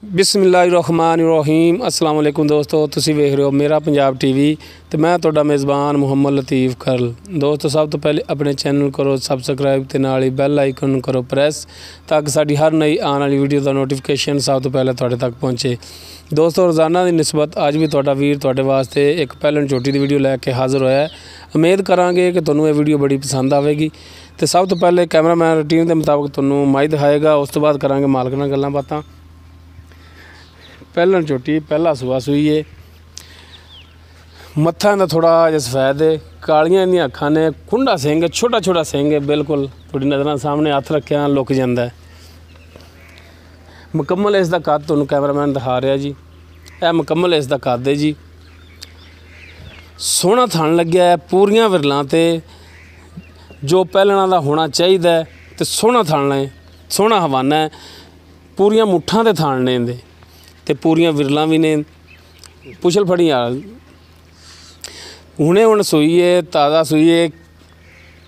बिस्मिल्लाहिर्रहमानिर्रहीम अस्सलाम वालेकुम दोस्तों तुसी वेख रहे हो मेरा पंजाब टीवी तो मैं तुहाडा मेज़बान मुहम्मद लतीफ़ खरल। दोस्तों सब तो पहले अपने चैनल करो सबसक्राइब ते नाल ही बैल आइकन करो प्रेस ताकि साडी हर नई आने वाली वीडियो का नोटिफिकेशन सब तो पहले तुहाडे तक पहुँचे। दोस्तों रोज़ाना की निस्बत अज भी तुहाडा वीर तुहाडे वास्ते एक पैलन झोटी की वीडियो लैके हाज़र होया है। उम्मीद करांगे कि तुहानूं ये वीडियो बड़ी पसंद आवेगी। तो सब तो पहले कैमरामैन रूटीन के मुताबिक तुहानूं माई दिखाएगा, उस तो बाद करांगे मालक नाल गल्लां बातां। पैलन झोटी पहला सुआ सूई है, मत्था इहदा थोड़ा जिहा सफैद है, कालियां इहदियां अखां ने, खुंडा सिंह है, छोटा छोटा सिंह है, बिल्कुल थोड़ी नज़रां सामने हथ रखिया लुक जांदा है। मुकम्मल इसका कद तुहानूं कैमरामैन दिखा रहा जी, यह मुकम्मल इसका कद है जी। सोहना थण लग्या है, पूरियां विरलां ते जो पैलणां दा होना चाहिए, तो सोहना थण है, सोहना हवाना है, पूरियां मुट्ठां ते थण ने इहदे ते पूरियां विरलां भी ने। पुछल फड़ी यार हुणे हुण सूई है, ताज़ा सूई है।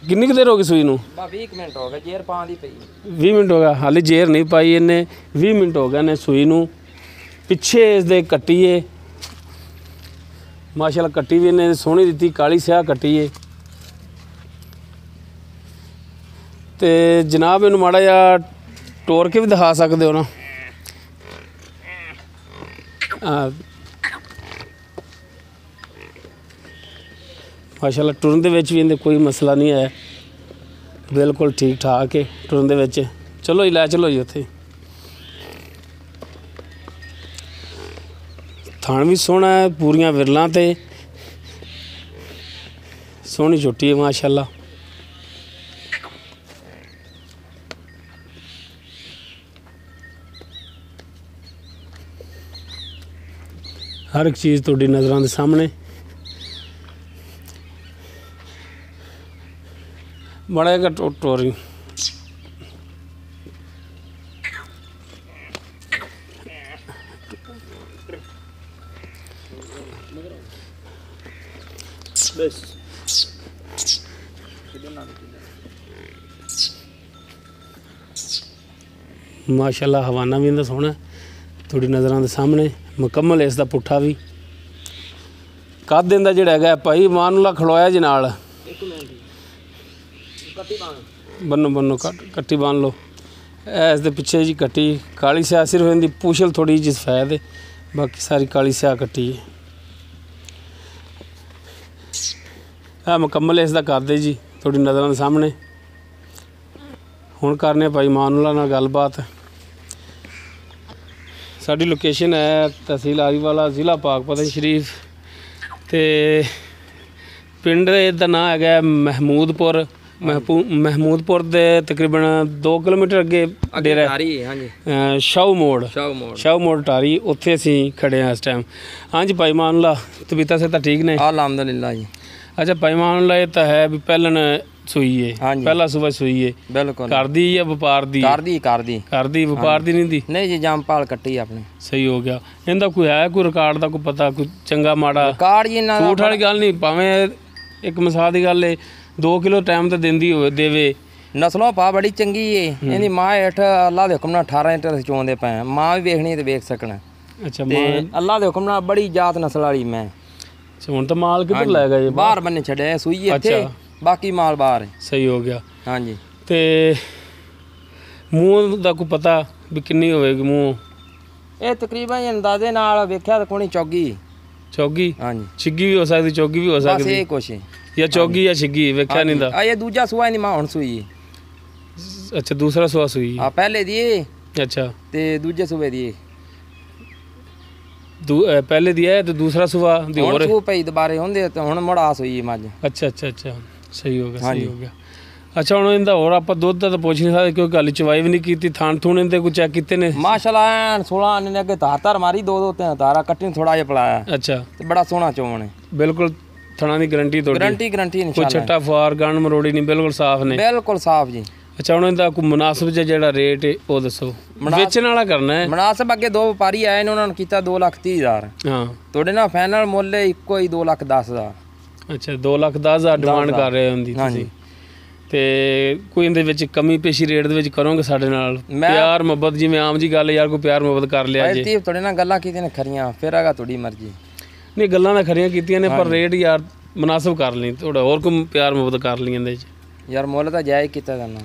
किन्नी देर हो गई सूई नूं? 20 मिनट हो गए, जेर पां दी पई 20 मिनट हो गया, हाली जेर नहीं पाई इन्हें, 20 मिनट हो गए ने सूई नूं। पिछे इसदे कट्टी है माशाअल्लाह, कट्टी भी इन्हें सोहनी दित्ती, काली स्याह कट्टी है। ते जनाब इनू माड़ा जिहा टोर के भी दिखा सकते हो ना? माशाअल्लाह टुरन दे विच भी इहदे कोई मसला नहीं है, बिल्कुल ठीक ठाक है टुरन दे विच। चलो जी लै चलो जी उत्थे। थान भी सोहना है, पूरियां विरलां ते सोहनी झोटी है माशाअल्लाह। हर एक चीज़ तुहाडी नज़रां दे सामने। बड़ा जिहा टोरी माशाअल्लाह हवाना भी इहदा सोहना थोड़ी नज़रां दे सामने। मुकम्मल इसका पुट्ठा भी कद इहदा जिहड़ा हैगा भाई मानुला खड़ोया जी नाल बन्नो बन्नो कट्टी बांध लो। इस दे पिछे जी कट्टी काली स्याह, सिर्फ इहदी पूछल थोड़ी जी सफैद है, बाकी सारी काली स्याह कट्टी है। मुकम्मल इसका कद है जी थोड़ी नज़रां दे सामने। हुण करने भाई मानुला नाल गलबात। साडी लोकेशन है तहसील आरीवाला, ज़िला पाकपतन शरीफ, ते पिंड दा नाम है महमूदपुर। महमूदपुर दे तकरीबन 2 किलोमीटर अगे डेरा शाहू मोड़ टारी, उत्थे असीं खड़े हैं इस टाइम। हाँ जी भाई मानुला तबीयत सेहत ठीक ने? अल्हम्दुलिल्लाह जी। अच्छा भाई मानुला ये तो है भी पैलन सूई है, पहला सुबह सूई है, बिल्कुल घर दी या व्यापार दी? घर दी व्यापार दी नहीं दी? नहीं जी, जामपाल कट्टी अपने। सही हो गया। इनका कोई है कोई रिकॉर्ड का कोई पता, कोई चंगा माड़ा? रिकॉर्ड जी ना झूठ वाली गल नहीं, भावें एक मिसाल की गल है 2 किलो टाइम तो देंदी होवे देवे। नस्लों पा बड़ी चंगी है, इहदी मां हेठ अल्लाह दे हुक्म नाल 18 लीटर चोंदे पे, मां भी वेखनी ते वेख सकना। अच्छा ते अल्लाह दे हुक्म नाल बड़ी जात नस्ल वाली मैं। अच्छा हुण तो माल किधर ले गए? बाहर बन्ने छड़े सूई इत्थे, बाकी माल बाहर है। सही हो गया। हाँ जी। ते मूँह दा कोई पता भी किन्नी होवेगी मूँह? ये तकरीबन अंदाजे नाल वेख्या तो कोनी चौगी। हाँ जी। छिग्गी भी हो सकती, चौगी भी हो सकती, बस ये कुछ है, या चौगी या छिग्गी वेख्या नहीं दा। ये दूजा सुआ नहीं मां हुण सूई। अच्छा दूसरा सुआ सूई? हाँ पहले दी। अच्छा ते दूजे सुबे दी पहले दिया है तो दूसरा सुबह दी और सू पई दोबारे होंदे तो हुण मुड़ आस होई मज। अच्छा अच्छा अच्छा सही हो गया, सही हो गया। अच्छा हुण इंदा और आपां दुध दा तो पुछ नहीं सकदे क्योंकि हाली चवाई भी नहीं कीती। थान थून इंदे कोई चेक कीते ने? माशाअल्लाह 16 ने अगे धार मारी, 2 3 धारा कट्टी थोड़ा जिहा पलाया। अच्छा ते बड़ा सोहना चोण है, बिल्कुल थणा दी गारंटी तोड़ी? गारंटी इंशाअल्लाह, कोई छट्टा फुआर गण मरोड़ी नहीं, बिल्कुल साफ ने? बिल्कुल साफ जी। अच्छा हुण इंदा कोई मुनासिब जिहा रेट है वो दसो, बेचण वाला करना है? मुनासिब अगे 2 व्यापारी आए ने, उन्होंने कीता 2,30,000। हाँ थोड़े ना फाइनल मुੱਲ ਇੱਕੋ ਹੀ 2,10,000। अच्छा 2,10,000 डिमांड कर रहे होंदी? हाँ जी। ਤੇ ਕੋਈ ਇਹਦੇ ਵਿੱਚ ਕਮੀ ਪੇਸ਼ੀ ਰੇਟ ਦੇ ਵਿੱਚ ਕਰੋਗੇ ਸਾਡੇ ਨਾਲ? ਪਿਆਰ ਮੁਹੱਬਤ ਜਿਵੇਂ ਆਮ ਜੀ ਗੱਲ ਯਾਰ, ਕੋਈ ਪਿਆਰ ਮੁਹੱਬਤ ਕਰ ਲਿਆ ਜੀ। ਤੁਹਾਡੇ ਨਾਲ ਗੱਲਾਂ ਕੀਤੀਆਂ ਨੇ ਖਰੀਆਂ, ਫਿਰ ਹੈਗਾ ਤੁਹਾਡੀ ਮਰਜ਼ੀ। ਨਹੀਂ ਗੱਲਾਂ ਤਾਂ ਖਰੀਆਂ ਕੀਤੀਆਂ ਨੇ, ਪਰ ਰੇਟ ਯਾਰ ਮੁਨਾਸਬ ਕਰ ਲਈ ਥੋੜਾ, ਹੋਰ ਕੋਈ ਪਿਆਰ ਮੁਹੱਬਤ ਕਰ ਲਈ ਇਹਦੇ 'ਚ। ਯਾਰ ਮੁੱਲ ਤਾਂ ਜਾਇਜ਼ ਕੀਤਾ ਤੁਹਾਨੂੰ।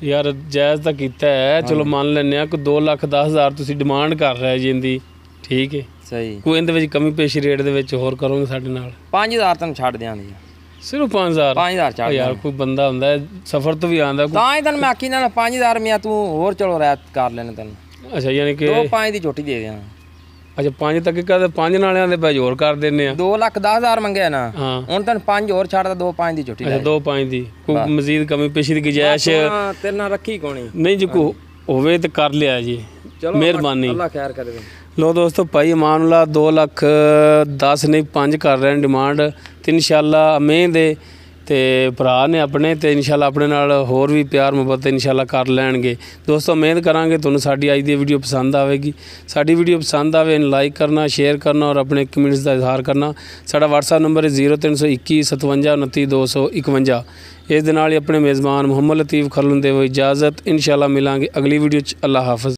ਯਾਰ ਜਾਇਜ਼ ਤਾਂ ਕੀਤਾ ਹੈ, ਚਲੋ ਮੰਨ ਲੈਂਦੇ ਆ। ਕੋਈ 2,10,000 ਤੁਸੀਂ ਡਿਮਾਂਡ ਕਰ ਰਹੇ ਜੀ ਇਹਦੀ, ਠੀਕ ਹੈ ਸਹੀ। ਕੋਈ ਇਹਦੇ ਵਿੱਚ ਕਮੀ ਪੇਸ਼ੀ ਰੇਟ ਦੇ ਵਿੱਚ ਹੋਰ ਕਰੋਗੇ ਸਾਡੇ ਨਾਲ? 5,000 ਤੈਨੂੰ ਛੱਡ ਦਿਆਂਗੇ। ਸਿਰਫ 5,000 ਛੱਡ ਯਾਰ, ਕੋਈ ਬੰਦਾ ਹੁੰਦਾ ਸਫ਼ਰ ਤੋਂ ਵੀ ਆਉਂਦਾ ਤਾਂ ਹੀ ਤੈਨੂੰ ਮੈਂ ਆਖੀ ਨਾਲ 5,000 ਮੀਆਂ ਤੂੰ ਹੋਰ ਚਲੋ ਰਹਿਤ ਕਰ ਲੈਣੇ ਤੈਨੂੰ। ਅੱਛਾ ਯਾਨੀ ਕਿ 2-5 ਦੀ ਝੋਟੀ ਦੇ ਦਿਆਂ। ਅੱਛਾ 5 ਤੱਕ ਕਹਦੇ 5 ਨਾਲਿਆਂ ਦੇ ਭਾਈ ਹੋਰ ਕਰ ਦਿੰਨੇ ਆ। 2,10,000 ਮੰਗਿਆ ਨਾ, ਹਾਂ ਹੁਣ ਤੈਨੂੰ 5 ਹੋਰ ਛੱਡਦਾ, 2-5 ਦੀ ਝੋਟੀ। ਅੱਛਾ 2-5 ਦੀ ਕੋਈ ਮਜ਼ੀਦ ਕਮੀ ਪੇਸ਼ੀ ਦੀ ਗੁੰਜਾਇਸ਼ ਤੇਰੇ ਨਾਲ ਰੱਖੀ ਕੋਣੀ ਨਹੀਂ ਜੀ, ਕੋ ਹੋਵੇ ਤੇ ਕਰ ਲਿਆ ਜੀ, ਮਿਹਰਬਾਨੀ। ਅੱਲਾ ਖੈਰ ਕਰੇ। ਲੋ ਦੋਸਤੋ, ਭਾਈ ਅਮਾਨੁੱਲਾ 2,10,000 ਨਹੀਂ 5 ਕਰ ਰਹੇ ਨੇ ਡਿਮਾਂਡ, ਤੇ ਇਨਸ਼ਾਅੱਲਾ ਅਮੀਨ ਦੇ ਤੇ ਭਰਾ ਨੇ ਆਪਣੇ, ਤੇ ਇਨਸ਼ਾਅੱਲਾ ਆਪਣੇ ਨਾਲ ਹੋਰ ਵੀ ਪਿਆਰ ਮੁਹੱਬਤ ਇਨਸ਼ਾਅੱਲਾ ਕਰ ਲੈਣਗੇ। ਦੋਸਤੋ ਉਮੀਦ ਕਰਾਂਗੇ ਤੁਹਾਨੂੰ ਸਾਡੀ ਅੱਜ ਦੀ ਵੀਡੀਓ ਪਸੰਦ ਆਵੇਗੀ। ਸਾਡੀ ਵੀਡੀਓ ਪਸੰਦ ਆਵੇ ਲਾਈਕ ਕਰਨਾ, ਸ਼ੇਅਰ ਕਰਨਾ ਔਰ ਆਪਣੇ ਕਮੈਂਟਸ ਦਾ ਇਜ਼ਹਾਰ ਕਰਨਾ। ਸਾਡਾ WhatsApp ਨੰਬਰ ਹੈ 0321 57 29 251। ਇਸ ਦੇ ਨਾਲ ਹੀ ਆਪਣੇ ਮੇਜ਼ਬਾਨ ਮੁਹੰਮਦ ਲਤੀਫ ਖਰਲ ਨੂੰ ਦੇਵੋ ਇਜਾਜ਼ਤ। ਇਨਸ਼ਾਅੱਲਾ ਮਿਲਾਂਗੇ ਅਗਲੀ ਵੀਡੀਓ 'ਚ। ਅੱਲਾ ਹਾਫਿਜ਼।